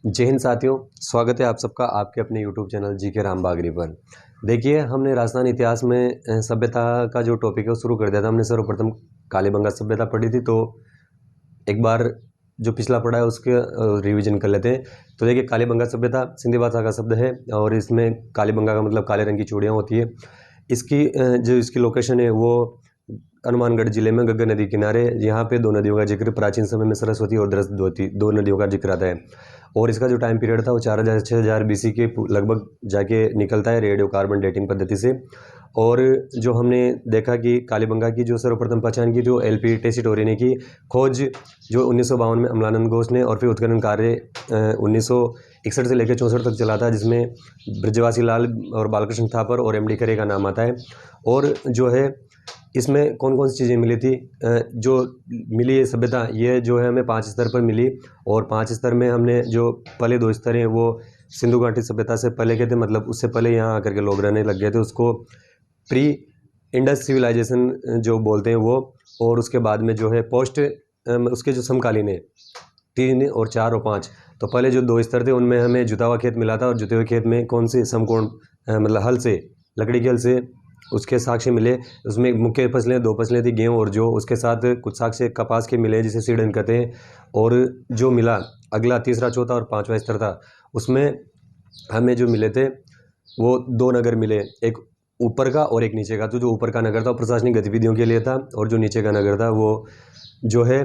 जय हिंद साथियों, स्वागत है आप सबका आपके अपने YouTube चैनल जी के राम बागरी पर। देखिए, हमने राजस्थान इतिहास में सभ्यता का जो टॉपिक है वो शुरू कर दिया था। हमने सर्वप्रथम कालीबंगा सभ्यता पढ़ी थी, तो एक बार जो पिछला पढ़ा है उसके रिवीजन कर लेते हैं। तो देखिए, कालीबंगा सभ्यता सिंधी भाषा का शब्द है और इसमें कालीबंगा का मतलब काले रंग की चूड़ियाँ होती है। इसकी जो इसकी लोकेशन है वो हनुमानगढ़ जिले में गग्गर नदी किनारे। यहाँ पे दो नदियों का जिक्र प्राचीन समय में सरस्वती और द्रस्वती दो नदियों का जिक्र आता है। और इसका जो टाइम पीरियड था वो 4000 6000 बीसी के लगभग जाके निकलता है रेडियो कार्बन डेटिंग पद्धति से। और जो हमने देखा कि कालीबंगा की जो सर्वप्रथम पहचान की थी वो एलपी टेसिटोरी ने की। खोज जो 1952 में अमलानंद घोष ने और फिर उत्खनन कार्य 1961 से लेकर 64 तक चला था, जिसमें ब्रजवासी लाल और बालकृष्ण थापर और एमडी खरे का नाम आता है। और जो है इसमें कौन कौन सी चीज़ें मिली थी, जो मिली है सभ्यता, ये जो है हमें 5 स्तर पर मिली। और 5 स्तर में हमने जो पहले 2 स्तर हैं वो सिंधु घाटी सभ्यता से पहले के थे, मतलब उससे पहले यहाँ आकर के लोग रहने लग गए थे, उसको प्री इंडस सिविलाइजेशन जो बोलते हैं वो। और उसके बाद में जो है पोस्ट उसके जो समकालीन है 3 और 4 और 5। तो पहले जो 2 स्तर थे उनमें हमें जुता हुआ खेत मिला था, और जुते हुए खेत में कौन से समकोण मतलब हल से, लकड़ी के हल से उसके साक्ष्य मिले। उसमें मुख्य फसलें 2 फसलें थी, गेहूँ और जौ। उसके साथ कुछ साक्ष्य कपास के मिले जिसे सीडन कहते हैं। और जो मिला अगला तीसरा चौथा और 5वां स्तर था, उसमें हमें जो मिले थे वो 2 नगर मिले, एक ऊपर का और एक नीचे का। तो जो ऊपर का नगर था वो प्रशासनिक गतिविधियों के लिए था, और जो नीचे का नगर था वो जो है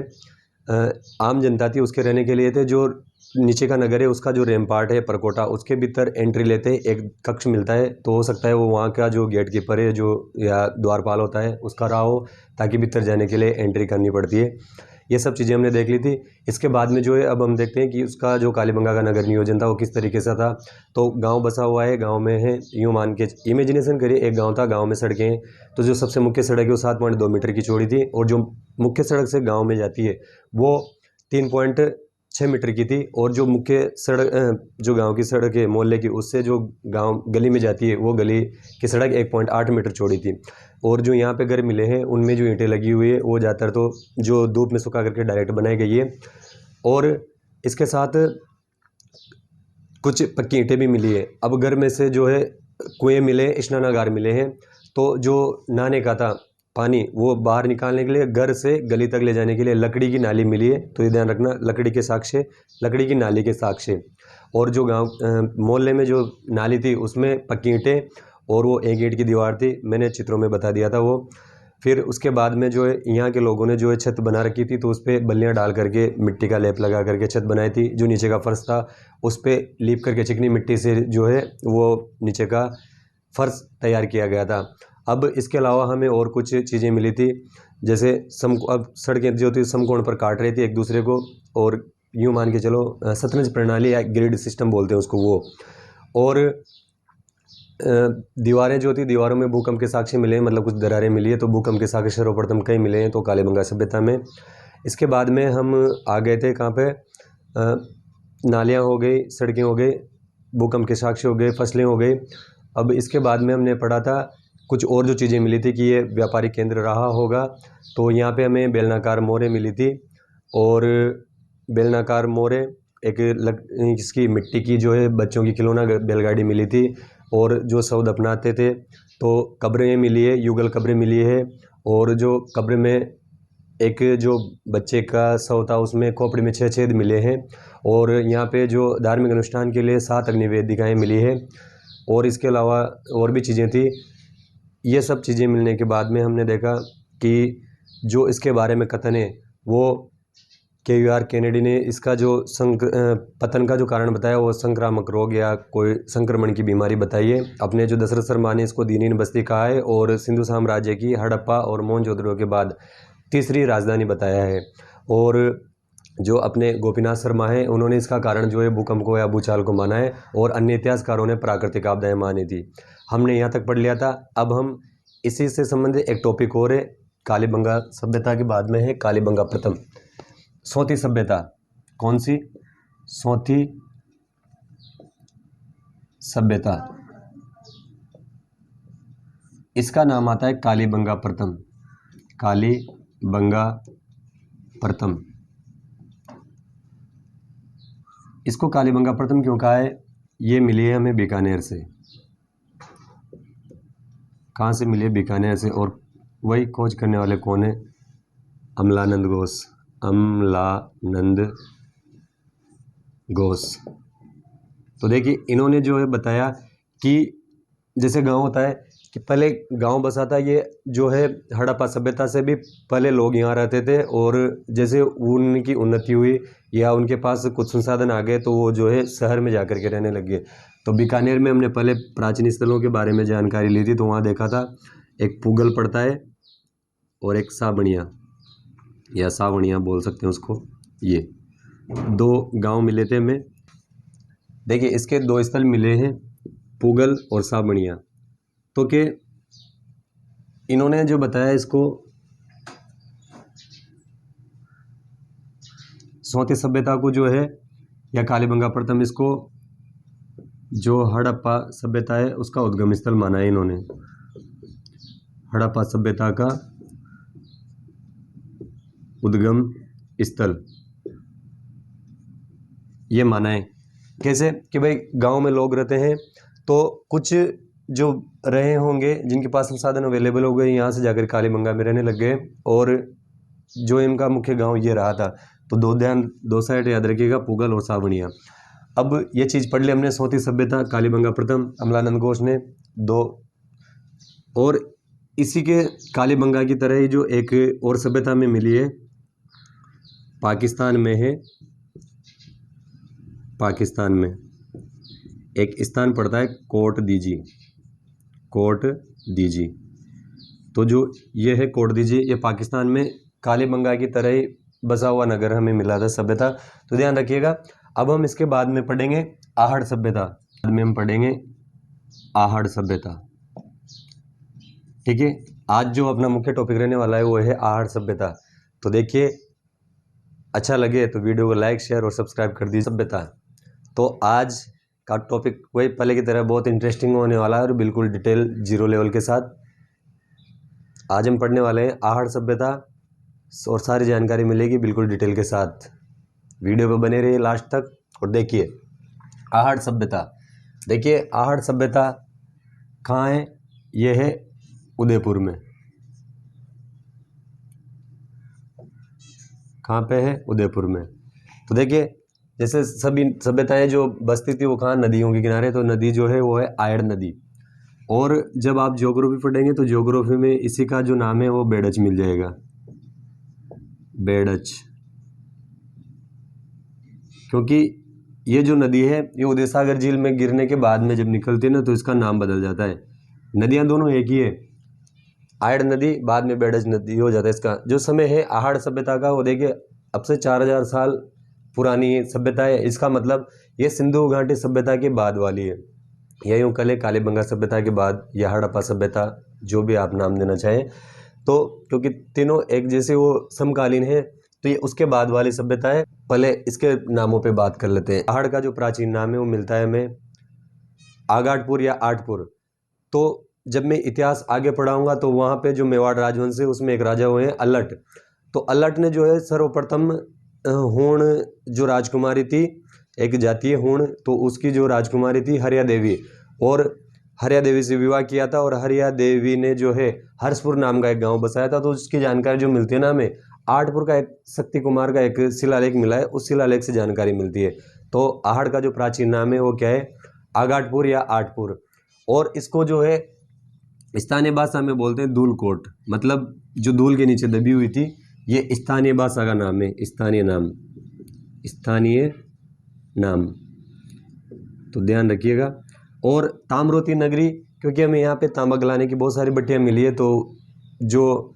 आम जनता थी उसके रहने के लिए थे। जो नीचे का नगर है उसका जो रेमपार्ट है परकोटा, उसके भीतर एंट्री लेते हैं, एक कक्ष मिलता है। तो हो सकता है वो वहाँ का जो गेट कीपर है जो या द्वारपाल होता है उसका रहा हो, ताकि भीतर जाने के लिए एंट्री करनी पड़ती है। ये सब चीज़ें हमने देख ली थी। इसके बाद में जो है अब हम देखते हैं कि उसका जो कालीबंगा का नगर नियोजन था वो किस तरीके से था। तो गांव बसा हुआ है, गांव में है, यूँ मान के इमेजिनेशन करिए एक गांव था, गांव में सड़कें हैं। तो जो सबसे मुख्य सड़क है वो 7.2 मीटर की चौड़ी थी, और जो मुख्य सड़क से गाँव में जाती है वो 3.6 मीटर की थी। और जो मुख्य सड़क जो गांव की सड़क है मोहल्ले की, उससे जो गांव गली में जाती है वो गली की सड़क 1.8 मीटर चौड़ी थी। और जो यहाँ पे घर मिले हैं उनमें जो ईंटें लगी हुई है वो ज़्यादातर तो जो धूप में सुखा करके डायरेक्ट बनाई गई है। और इसके साथ कुछ पक्की ईंटें भी मिली है। अब घर में से जो है कुएँ मिले, स्नानागार मिले हैं। तो जो नहाने का था पानी वो बाहर निकालने के लिए घर से गली तक ले जाने के लिए लकड़ी की नाली मिली है। तो ये ध्यान रखना, लकड़ी के साक्ष्य, लकड़ी की नाली के साक्ष्य। और जो गांव मोहल्ले में जो नाली थी उसमें पक्की ईंटें और वो 1 ईंट की दीवार थी, मैंने चित्रों में बता दिया था वो। फिर उसके बाद में जो है यहाँ के लोगों ने जो है छत बना रखी थी, तो उस पर बल्लियाँ डाल करके मिट्टी का लेप लगा करके छत बनाई थी। जो नीचे का फर्श था उस पर लीप करके चिकनी मिट्टी से जो है वो नीचे का फर्श तैयार किया गया था। अब इसके अलावा हमें और कुछ चीज़ें मिली थी, जैसे अब सड़कें जो थी समकोण पर काट रही थी एक दूसरे को, और यूँ मान के चलो शतरंज प्रणाली या ग्रिड सिस्टम बोलते हैं उसको वो। और दीवारें जो थी, दीवारों में भूकंप के साक्ष्य मिले हैं, मतलब कुछ दरारें मिली है, तो भूकंप के साक्ष्य सर्वप्रथम कहीं मिले हैं तो कालीबंगा सभ्यता में। इसके बाद में हम आ गए थे कहाँ पे, नालियाँ हो गई, सड़कें हो गई, भूकंप के साक्ष्य हो गए, फसलें हो गई। अब इसके बाद में हमने पढ़ा था कुछ और जो चीज़ें मिली थी कि ये व्यापारिक केंद्र रहा होगा। तो यहाँ पे हमें बेलनाकार मोहरें मिली थी, और बेलनाकार मोहरें इसकी मिट्टी की जो है बच्चों की खिलौना बैलगाड़ी मिली थी। और जो शब्द अपनाते थे तो कब्रें मिली है, युगल कब्रें मिली है। और जो कब्र में एक जो बच्चे का शव था उसमें खोपड़ी में 6 छेद मिले हैं। और यहाँ पे जो धार्मिक अनुष्ठान के लिए 7 अग्निवेदिकाएँ मिली है। और इसके अलावा और भी चीज़ें थी। ये सब चीज़ें मिलने के बाद में हमने देखा कि जो इसके बारे में कथन है वो KUR केनेडी ने इसका जो पतन का जो कारण बताया वो संक्रामक रोग या कोई संक्रमण की बीमारी बताई है। अपने जो दशरथ शर्मा ने इसको दीनीन बस्ती कहा है, और सिंधु साम्राज्य की हड़प्पा और मोहनजोदड़ो के बाद तीसरी राजधानी बताया है। और जो अपने गोपीनाथ शर्मा हैं उन्होंने इसका कारण जो है भूकंप को या भूचाल को माना है, और अन्य इतिहासकारों ने प्राकृतिक आपदाएं मानी थी। हमने यहाँ तक पढ़ लिया था। अब हम इसी से संबंधित एक टॉपिक और है, कालीबंगा सभ्यता के बाद में है कालीबंगा प्रथम सौती सभ्यता। कौन सी? सौती सभ्यता, इसका नाम आता है कालीबंगा प्रथम। कालीबंगा प्रथम। इसको कालीबंगा प्रथम क्यों कहा है? ये मिली है हमें बीकानेर से। कहाँ से मिली है? बीकानेर से। और वही खोज करने वाले कौन है? अमलानंद घोष। अमलानंद घोष। तो देखिए इन्होंने जो है बताया कि जैसे गांव होता है कि पहले गांव बसा था, ये जो है हड़प्पा सभ्यता से भी पहले लोग यहाँ रहते थे, और जैसे उनकी उन्नति हुई या उनके पास कुछ संसाधन आ गए तो वो जो है शहर में जाकर के रहने लग गए। तो बीकानेर में हमने पहले प्राचीन स्थलों के बारे में जानकारी ली थी, तो वहाँ देखा था एक पुगल पड़ता है और एक सावणिया या सावणिया बोल सकते हैं उसको। ये दो गांव मिले थे हमें। देखिए इसके दो स्थल मिले हैं, पुगल और सावणिया। तो के इन्होंने जो बताया इसको सौती सभ्यता को जो है या कालीबंगा प्रथम, इसको जो हड़प्पा सभ्यता है उसका उद्गम स्थल माना है इन्होंने। हड़प्पा सभ्यता का उद्गम स्थल ये माना है। कैसे? कि भाई गांव में लोग रहते हैं तो कुछ जो रहे होंगे जिनके पास संसाधन अवेलेबल हो गए, यहाँ से जाकर कालीबंगा में रहने लग गए, और जो इनका मुख्य गांव ये रहा था। तो दो साइड याद रखिएगा, पुगल और सावणिया। अब ये चीज़ पढ़ ली हमने, सौती सभ्यता, कालीबंगा प्रथम, अमलानंद घोष ने दो। और इसी के कालीबंगा की तरह ही जो एक और सभ्यता में मिली है, पाकिस्तान में है। पाकिस्तान में एक स्थान पड़ता है कोट दीजी। कोट दीजी, तो जो ये है कोट दीजी, ये पाकिस्तान में कालीबंगा की तरह ही बसा हुआ नगर हमें मिला था, सभ्यता। तो ध्यान रखिएगा। अब हम इसके बाद में पढ़ेंगे आहड़ सभ्यता। बाद में हम पढ़ेंगे आहड़ सभ्यता। ठीक है, आज जो अपना मुख्य टॉपिक रहने वाला है वो है आहड़ सभ्यता। तो देखिए, अच्छा लगे तो वीडियो को लाइक, शेयर और सब्सक्राइब कर दीजिए। सभ्यता, तो आज का टॉपिक वही पहले की तरह बहुत इंटरेस्टिंग होने वाला है और बिल्कुल डिटेल जीरो लेवल के साथ। आज हम पढ़ने वाले हैं आहड़ सभ्यता, और सारी जानकारी मिलेगी बिल्कुल डिटेल के साथ। वीडियो पे बने रहिए लास्ट तक और देखिए आहड़ सभ्यता। देखिए आहड़ सभ्यता कहाँ है? ये है उदयपुर में। कहाँ पे है? उदयपुर में। तो देखिए जैसे सभी सभ्यताएं जो बसती थी वो कहाँ? नदियों के किनारे। तो नदी जो है वो है आयड़ नदी। और जब आप ज्योग्राफी पढ़ेंगे तो ज्योग्राफी में इसी का जो नाम है वो बेड़च मिल जाएगा। बेड़च, क्योंकि ये जो नदी है ये उदय सागर झील में गिरने के बाद में जब निकलती है ना तो इसका नाम बदल जाता है। नदियां दोनों एक ही है, आयड़ नदी बाद में बेड़च नदी हो जाता है। इसका जो समय है आहड़ सभ्यता का, वो देखिए अब से 4000 साल पुरानी सभ्यता है। इसका मतलब ये सिंधु घाटी सभ्यता के बाद वाली है, या यूँ कह लें कालीबंगा सभ्यता के बाद, या हड़प्पा सभ्यता, जो भी आप नाम देना चाहें। तो क्योंकि तीनों एक जैसे वो समकालीन है, तो ये उसके बाद वाली सभ्यता है। पहले इसके नामों पे बात कर लेते हैं। आहड़ का जो प्राचीन नाम है वो मिलता है हमें आगाटपुर या आठपुर। तो जब मैं इतिहास आगे पढ़ाऊंगा तो वहाँ पे जो मेवाड़ राजवंश है उसमें एक राजा हुए हैं अल्लट। तो अल्लट ने जो है सर्वप्रथम हूण जो राजकुमारी थी, एक जाति है हूण, तो उसकी जो राजकुमारी थी हरिया देवी, और हरिया देवी से विवाह किया था। और हरिया देवी ने जो है हर्षपुर नाम का एक गांव बसाया था। तो उसकी जानकारी जो मिलती है ना हमें, आठपुर का एक शक्ति कुमार का एक शिलालेख मिला है, उस शिलालेख से जानकारी मिलती है। तो आहड़ का जो प्राचीन नाम है वो क्या है? आगाटपुर या आठपुर। और इसको जो है स्थानीय भाषा में बोलते हैं धूलकोट, मतलब जो धूल के नीचे दबी हुई थी, ये स्थानीय भाषा का नाम है। स्थानीय नाम, स्थानीय नाम, तो ध्यान रखिएगा। और ताम्रवती नगरी, क्योंकि हमें यहाँ पे तांबा गलाने की बहुत सारी भट्टियाँ मिली है, तो जो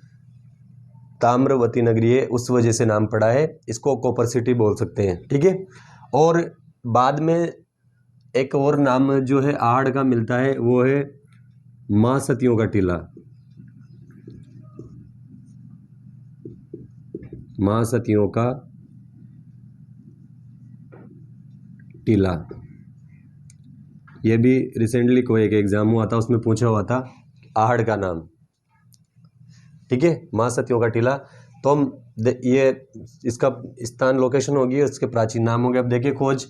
ताम्रवती नगरी है उस वजह से नाम पड़ा है। इसको कॉपर सिटी बोल सकते हैं। ठीक है, और बाद में एक और नाम जो है आहड़ का मिलता है वो है माँ सतियों का टीला। माँ सतियों का टीला, ये भी रिसेंटली कोई एक एग्जाम हुआ था, उसमें पूछा हुआ था आहड़ का नाम। ठीक है, माँ सतियों का टीला। तो हम ये इसका स्थान लोकेशन होगी, उसके प्राचीन नाम हो गए। अब देखिए खोज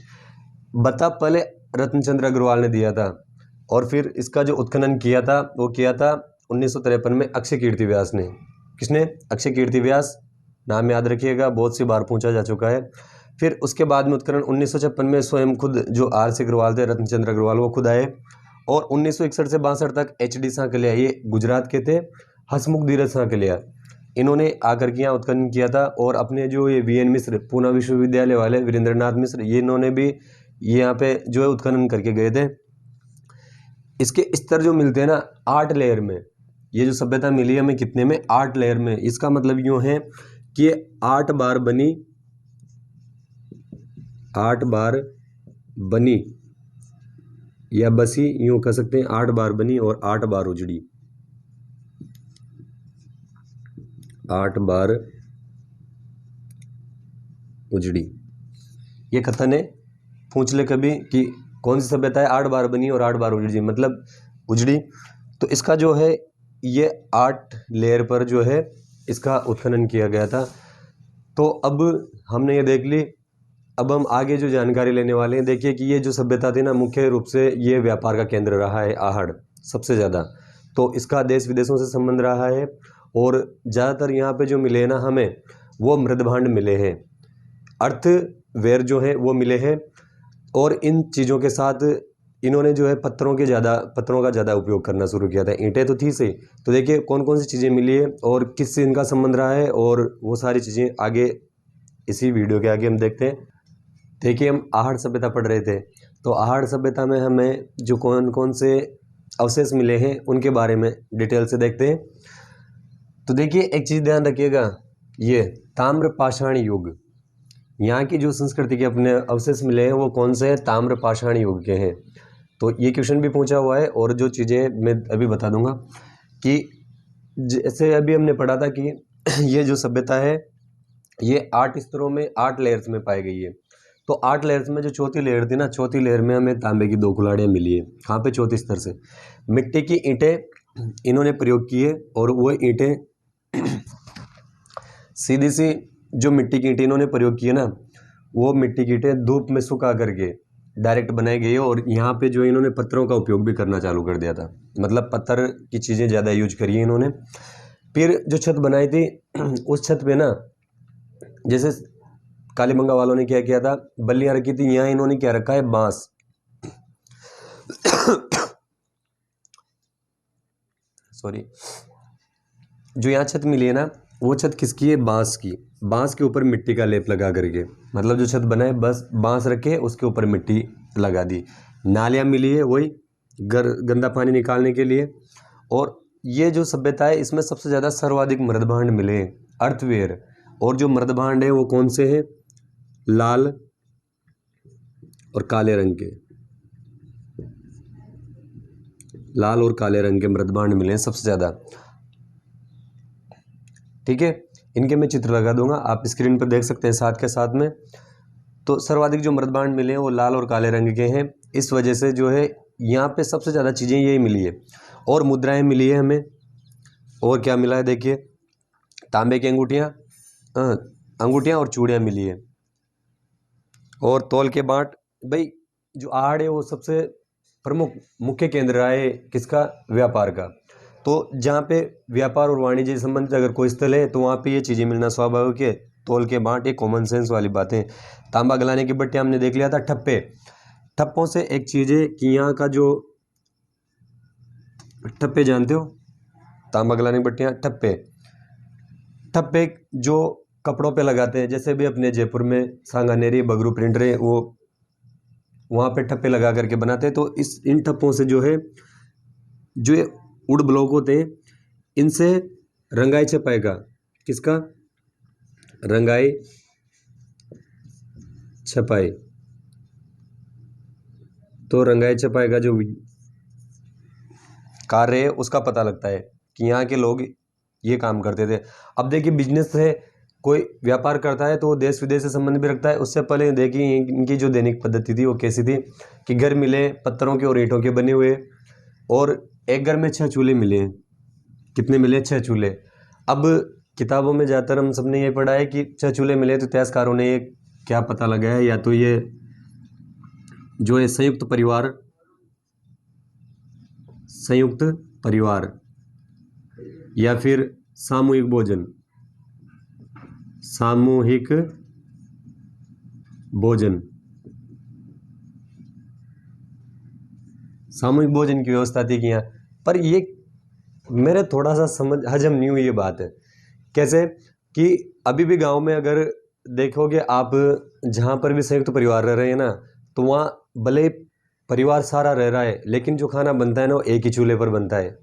बता पहले रत्नचंद्र अग्रवाल ने दिया था, और फिर इसका जो उत्खनन किया था वो किया था 1953 में अक्षय कीर्ति व्यास ने। किसने? अक्षय कीर्ति व्यास, नाम याद रखिएगा, बहुत सी बार पूछा जा चुका है। फिर उसके बाद में उत्खनन 1956 में स्वयं खुद जो RC अग्रवाल थे, रत्नचंद्र अग्रवाल, वो खुद आए। और 1961 से 62 तक HD सांकलिया, ये गुजरात के थे, हसमुख धीरज सांकलिया, इन्होंने आकर के यहाँ उत्खनन किया था। और अपने जो ये VN मिश्र, पूना विश्वविद्यालय वाले वीरेंद्रनाथ मिश्र, ये इन्होंने भी यहाँ पे जो है उत्खनन करके गए थे। इसके स्तर जो मिलते हैं ना 8 लेयर में, ये जो सभ्यता मिली है हमें कितने में? 8 लेयर में। इसका मतलब यूँ है कि ये 8 बार बनी, 8 बार बनी या बसी, यूँ कह सकते हैं 8 बार बनी और 8 बार उजड़ी, 8 बार उजड़ी। ये कथन है, पूछ ले कभी कि कौन सी सभ्यता है 8 बार बनी और 8 बार उजड़ी, मतलब उजड़ी। तो इसका जो है ये 8 लेयर पर जो है इसका उत्खनन किया गया था। तो अब हमने ये देख ली, अब हम आगे जो जानकारी लेने वाले हैं। देखिए कि ये जो सभ्यता थी ना, मुख्य रूप से ये व्यापार का केंद्र रहा है, आहड़ सबसे ज़्यादा। तो इसका देश विदेशों से संबंध रहा है, और ज़्यादातर यहाँ पे जो मिले हैं ना हमें, वो मृदभांड मिले हैं, अर्थवेयर जो है वो मिले हैं। और इन चीज़ों के साथ इन्होंने जो है पत्थरों का ज़्यादा उपयोग करना शुरू किया था। ईंटें तो थी सही। तो देखिए कौन कौन सी चीज़ें मिली है और किससे इनका संबंध रहा है, और वो सारी चीज़ें आगे इसी वीडियो के आगे हम देखते हैं। देखिए हम आहड़ सभ्यता पढ़ रहे थे, तो आहड़ सभ्यता में हमें जो कौन कौन से अवशेष मिले हैं उनके बारे में डिटेल से देखते हैं। तो देखिए एक चीज़ ध्यान रखिएगा, ये ताम्र पाषाण युग, यहाँ की जो संस्कृति के अपने अवशेष मिले हैं वो कौन से हैं? ताम्र पाषाण युग के हैं। तो ये क्वेश्चन भी पूछा हुआ है, और जो चीज़ें मैं अभी बता दूंगा कि जैसे अभी हमने पढ़ा था कि ये जो सभ्यता है ये 8 स्तरों में, 8 लेयर्स में पाई गई है। तो 8 लेयर्स में जो चौथी लेयर थी ना, चौथी लेयर में हमें तांबे की 2 कुल्हाड़ियाँ मिली है। कहाँ पे? चौथी स्तर से। मिट्टी की ईंटें इन्होंने प्रयोग की है, और वो ईंटें सीधी सी जो मिट्टी की ईंटें इन्होंने प्रयोग की है ना, वो मिट्टी की ईंटें धूप में सुखा करके डायरेक्ट बनाई गई है। और यहाँ पे जो इन्होंने पत्थरों का उपयोग भी करना चालू कर दिया था, मतलब पत्थर की चीज़ें ज़्यादा यूज करी है इन्होंने। फिर जो छत बनाई थी उस छत पे ना, जैसे कालीबंगा वालों ने क्या किया था, बल्लियाँ रखी थी, यहाँ इन्होंने क्या रखा है? बांस। सॉरी, जो यहाँ छत मिली है ना, वो छत किसकी है? बांस की। बांस के ऊपर मिट्टी का लेप लगा करके, मतलब जो छत बनाए बस बांस रखे, उसके ऊपर मिट्टी लगा दी। नालियाँ मिली है वही गंदा पानी निकालने के लिए। और ये जो सभ्यता है इसमें सबसे ज़्यादा सर्वाधिक मृदभांड मिले हैं, अर्थवेयर। और जो मृदभांड है वो कौन से हैं? लाल और काले रंग के, लाल और काले रंग के मृदभांड मिले हैं सबसे ज़्यादा। ठीक है, इनके मैं चित्र लगा दूंगा, आप स्क्रीन पर देख सकते हैं साथ के साथ में। तो सर्वाधिक जो मृदभांड मिले हैं वो लाल और काले रंग के हैं। इस वजह से जो है यहाँ पे सबसे ज़्यादा चीज़ें यही मिली है। और मुद्राएं मिली है हमें, और क्या मिला है देखिए, तांबे की अंगूठियाँ और चूड़ियाँ मिली है। और तौल के बाँट, भाई जो आहड़ है वो सबसे प्रमुख मुख्य केंद्र रहा है किसका? व्यापार का। तो जहाँ पे व्यापार और वाणिज्य से संबंधित अगर कोई स्थल है तो वहाँ पे ये चीज़ें मिलना स्वाभाविक है। तौल के बाँट, ये कॉमन सेंस वाली बातें। तांबा गलाने की भट्टियाँ हमने देख लिया था। ठप्पे, ठप्पों से एक चीज़ है कि यहाँ का जो ठप्पे जानते हो, तांबा गलाने की भट्टियाँ, ठप्पे, ठप्पे जो कपड़ों पे लगाते हैं, जैसे भी अपने जयपुर में सांगानेरी बगरू प्रिंटर है, वो वहाँ पे ठप्पे लगा करके बनाते हैं। तो इन ठप्पों से जो है, जो ये वुड ब्लॉक होते हैं, इनसे रंगाई छपाई का, किसका? रंगाई छपाई। तो रंगाई छपाई का जो कार्य है उसका पता लगता है कि यहाँ के लोग ये काम करते थे। अब देखिए बिजनेस है, कोई व्यापार करता है तो वो देश विदेश से संबंध भी रखता है। उससे पहले देखिए इनकी जो दैनिक पद्धति थी वो कैसी थी कि घर मिले पत्थरों के और ईंटों के बने हुए, और एक घर में 6 चूल्हे मिले हैं। कितने मिले? 6 चूल्हे। अब किताबों में ज़्यादातर हम सबने ये पढ़ा है कि 6 चूल्हे मिले, तो इतिहासकारों ने ये क्या पता लगाया, या तो ये जो है संयुक्त परिवार, संयुक्त परिवार या फिर सामूहिक भोजन, सामूहिक भोजन, सामूहिक भोजन की व्यवस्था थी कि यहाँ पर। ये मेरे थोड़ा सा समझ हजम नहीं हुई ये बात है। कैसे कि अभी भी गांव में अगर देखोगे आप, जहाँ पर भी संयुक्त परिवार रह रहे हैं ना, तो वहाँ भले परिवार सारा रह रहा है लेकिन जो खाना बनता है ना वो एक ही चूल्हे पर बनता है।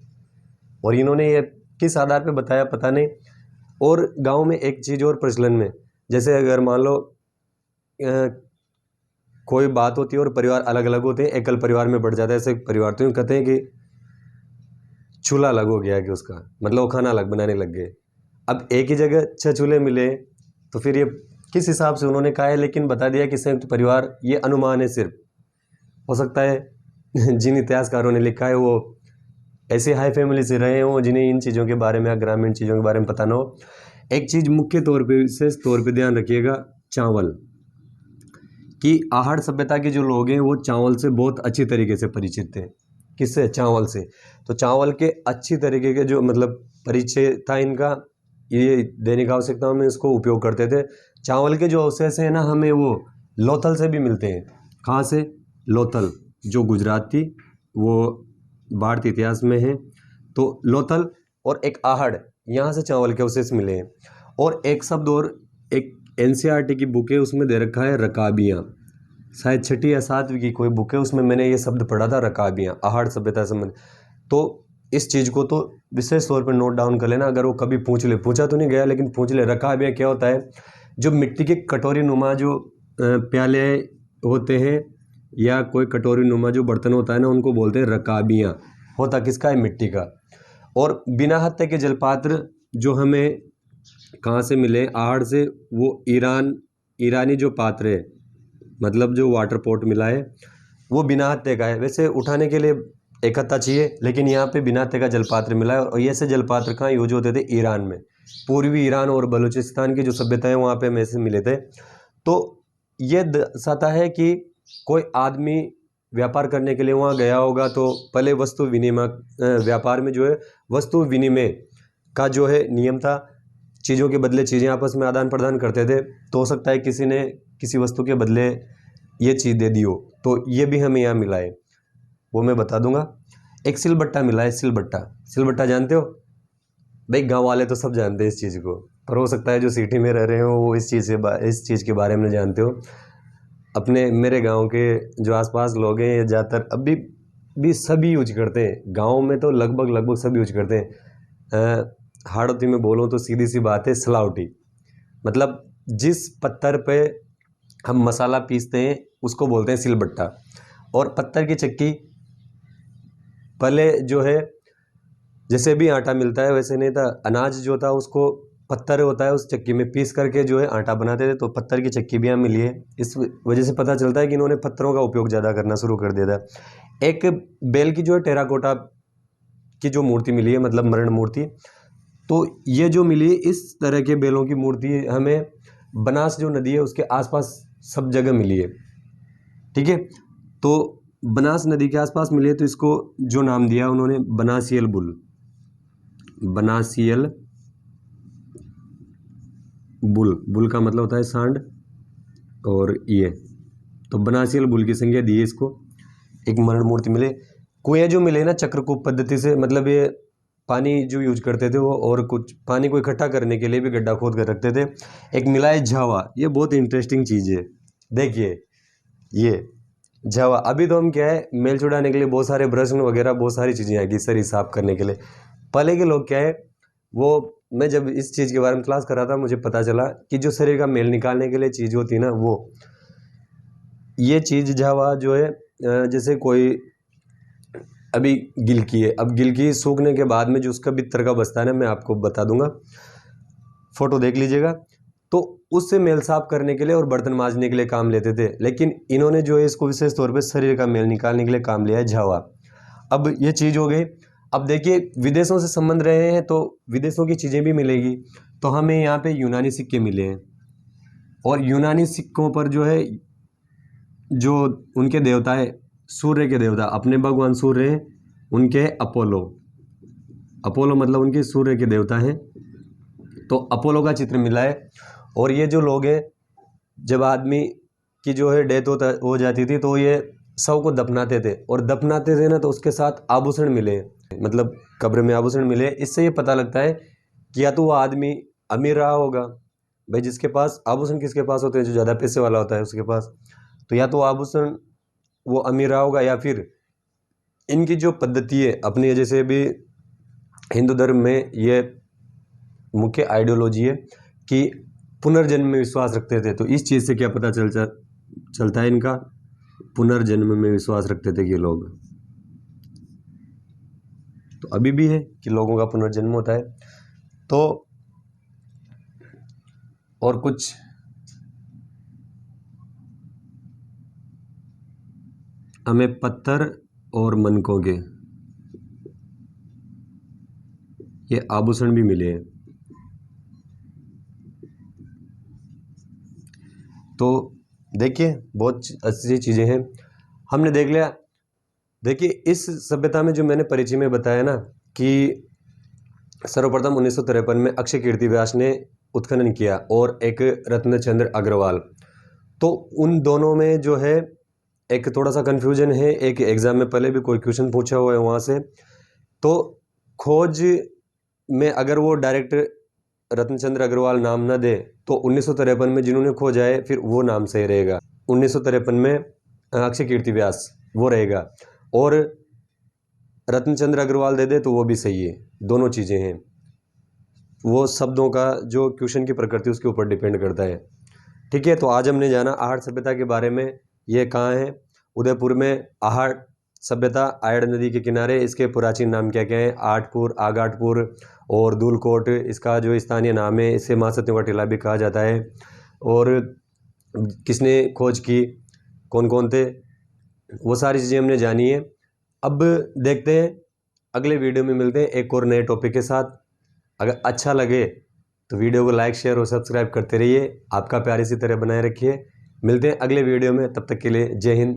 और इन्होंने ये किस आधार पे बताया पता नहीं। और गांव में एक चीज़ और प्रचलन में, जैसे अगर मान लो कोई बात होती है और परिवार अलग अलग होते हैं, एकल परिवार में बढ़ जाता है। ऐसे परिवार तो यूँ कहते हैं कि चूल्हा अलग हो गया कि उसका मतलब वो खाना अलग बनाने लग गए। अब एक ही जगह 6 चूल्हे मिले तो फिर ये किस हिसाब से उन्होंने कहा है, लेकिन बता दिया कि संयुक्त परिवार ये अनुमान है सिर्फ। हो सकता है जिन इतिहासकारों ने लिखा है वो ऐसे हाई फैमिली से रहे हों जिन्हें इन चीज़ों के बारे में या ग्रामीण चीज़ों के बारे में पता ना हो। एक चीज़ मुख्य तौर पे विशेष तौर पे ध्यान रखिएगा, चावल कि आहड़ सभ्यता के जो लोग हैं वो चावल से बहुत अच्छी तरीके से परिचित थे। किससे? चावल से। तो चावल के अच्छी तरीके के जो मतलब परिचय था इनका, ये दैनिक आवश्यकताओं में इसको उपयोग करते थे। चावल के जो अवशेष हैं ना, हमें वो लोथल से भी मिलते हैं। कहाँ से? लोथल, जो गुजरात थी, वो भारतीय इतिहास में है। तो लोथल और एक आहड़, यहाँ से चावल के अवशेष मिले हैं। और एक शब्द और, एक एनसीईआरटी की बुक है उसमें दे रखा है रकाबियाँ, शायद 6वीं या 7वीं की कोई बुक है, उसमें मैंने ये शब्द पढ़ा था रकाबियाँ, आहड़ सभ्यता संबंध। तो इस चीज़ को तो विशेष तौर पर नोट डाउन कर लेना, अगर वो कभी पूछ ले, पूछा तो नहीं गया लेकिन पूछ ले। रकाबियाँ क्या होता है? जो मिट्टी के कटोरी नुमा जो प्याले होते हैं या कोई कटोरी नुमा जो बर्तन होता है ना, उनको बोलते हैं रकाबियाँ। होता किसका है? मिट्टी का। और बिना हत्थे के जलपात्र जो हमें कहाँ से मिले? आहड़ से। वो ईरानी जो पात्र है, मतलब जो वाटर पॉट मिला है वो बिना हत्थे का है। वैसे उठाने के लिए एक हत्था चाहिए, लेकिन यहाँ पे बिना हत्थे का जलपात्र मिला है। और ये से जलपात्र कहाँ यूज होते थे? ईरान में। पूर्वी ईरान और बलूचिस्तान की जो सभ्यता है वहाँ पे हमें से मिले थे। तो ये दर्शाता है कि कोई आदमी व्यापार करने के लिए वहाँ गया होगा, तो पहले वस्तु विनिमय, व्यापार में जो है वस्तु विनिमय का जो है नियम था। चीज़ों के बदले चीज़ें आपस में आदान प्रदान करते थे। तो हो सकता है किसी ने किसी वस्तु के बदले ये चीज़ दे दी हो, तो ये भी हमें यहाँ मिला है, वो मैं बता दूंगा। एक सिलबट्टा मिला है, सिलबट्टा। सिलबट्टा जानते हो? भाई गांव वाले तो सब जानते हैं इस चीज़ को, पर हो सकता है जो सिटी में रह रहे हो वो इस चीज़ के बारे में जानते हो। अपने मेरे गांव के जो आसपास लोग हैं ये ज़्यादातर अभी भी सभी यूज करते हैं। गांव में तो लगभग सभी यूज करते हैं। हाड़ौती में बोलूँ तो सीधी सी बात है, सलावटी। मतलब जिस पत्थर पे हम मसाला पीसते हैं उसको बोलते हैं सिलबट्टा। और पत्थर की चक्की पहले जो है, जैसे भी आटा मिलता है वैसे नहीं था, अनाज जो था उसको पत्थर होता है उस चक्की में पीस करके जो है आटा बनाते थे। तो पत्थर की चक्की भी यहाँ मिली है। इस वजह से पता चलता है कि इन्होंने पत्थरों का उपयोग ज़्यादा करना शुरू कर दिया था। एक बैल की जो है टेराकोटा की जो मूर्ति मिली है, मतलब मरण मूर्ति, तो ये जो मिली है इस तरह के बैलों की मूर्ति हमें बनास जो नदी है उसके आसपास सब जगह मिली है। ठीक है, तो बनास नदी के आसपास मिली है, तो इसको जो नाम दिया उन्होंने बनासियल बुल। बनासियल बुल का मतलब होता है सांड, और ये तो बनासियल बुल की संज्ञा दी है इसको। एक मरण मूर्ति मिले। कुएं जो मिले ना चक्रकूप पद्धति से, मतलब ये पानी जो यूज करते थे वो, और कुछ पानी को इकट्ठा करने के लिए भी गड्ढा खोद कर रखते थे। एक मिला है झावा। ये बहुत इंटरेस्टिंग चीज़ है। देखिए ये झावा, अभी तो हम क्या है मेल छुड़ाने के लिए बहुत सारे ब्रश वगैरह बहुत सारी चीज़ें आएगी शरीर साफ करने के लिए। पहले के लोग क्या है, वो मैं जब इस चीज़ के बारे में क्लास कर रहा था मुझे पता चला कि जो शरीर का मेल निकालने के लिए चीज़ होती है ना, वो ये चीज़ झावा जो है, जैसे कोई अभी गिलकी है, अब गिलकी सूखने के बाद में जो उसका बित्तर का बचता है ना, मैं आपको बता दूंगा, फोटो देख लीजिएगा। तो उससे मेल साफ करने के लिए और बर्तन मांजने के लिए काम लेते थे, लेकिन इन्होंने जो है इसको विशेष तौर पे शरीर का मेल निकालने के लिए काम लिया है, झावा। अब ये चीज़ हो गई। अब देखिए विदेशों से संबंध रहे हैं तो विदेशों की चीज़ें भी मिलेगी। तो हमें यहाँ पे यूनानी सिक्के मिले हैं, और यूनानी सिक्कों पर जो है जो उनके देवता है, सूर्य के देवता, अपने भगवान सूर्य हैं, उनके अपोलो, अपोलो मतलब उनके सूर्य के देवता हैं। तो अपोलो का चित्र मिला है। और ये जो लोग हैं, जब आदमी की जो है डेथ हो जाती थी तो ये शव को दफनाते थे, और दफनाते थे ना तो उसके साथ आभूषण मिले, मतलब कब्र में आभूषण मिले। इससे ये पता लगता है कि या तो वो आदमी अमीर रहा होगा, भाई जिसके पास आभूषण किसके पास होते हैं, जो ज़्यादा पैसे वाला होता है उसके पास, तो या तो आभूषण वो अमीर रहा होगा, या फिर इनकी जो पद्धति है अपनी, जैसे भी हिंदू धर्म में ये मुख्य आइडियोलॉजी है कि पुनर्जन्म में विश्वास रखते थे। तो इस चीज़ से क्या पता चलता है, इनका पुनर्जन्म में विश्वास रखते थे ये लोग। तो अभी भी है कि लोगों का पुनर्जन्म होता है। तो और कुछ हमें पत्थर और मनकों के ये आभूषण भी मिले हैं। तो देखिए बहुत अच्छी चीज़ें हैं, हमने देख लिया। देखिए इस सभ्यता में जो मैंने परिचय में बताया ना कि सर्वप्रथम 1953 में अक्षय कीर्ति व्यास ने उत्खनन किया और एक रत्नचंद्र अग्रवाल। तो उन दोनों में जो है एक थोड़ा सा कन्फ्यूजन है, एक एग्जाम में पहले भी कोई क्वेश्चन पूछा हुआ है वहाँ से। तो खोज में अगर वो डायरेक्ट रत्नचंद्र अग्रवाल नाम ना दे तो 1953 में जिन्होंने खोजा है फिर वो नाम सही रहेगा। 1953 में अक्षय कीर्ति व्यास वो रहेगा, और रत्नचंद्र अग्रवाल दे दे तो वो भी सही है। दोनों चीज़ें हैं, वो शब्दों का जो क्वेश्चन की प्रकृति उसके ऊपर डिपेंड करता है। ठीक है, तो आज हमने जाना आहट सभ्यता के बारे में। ये कहाँ है? उदयपुर में आहट सभ्यता, आयड़ नदी के किनारे। इसके प्राचीन नाम क्या क्या है? आठपुर, आगाटपुर और धूलकोट इसका जो स्थानीय नाम है। इसे माँ सत्यों का टीला भी कहा जाता है। और किसने खोज की, कौन कौन थे, वो सारी चीज़ें हमने जानी है। अब देखते हैं, अगले वीडियो में मिलते हैं एक और नए टॉपिक के साथ। अगर अच्छा लगे तो वीडियो को लाइक, शेयर और सब्सक्राइब करते रहिए। आपका प्यार इसी तरह बनाए रखिए। मिलते हैं अगले वीडियो में, तब तक के लिए जय हिंद।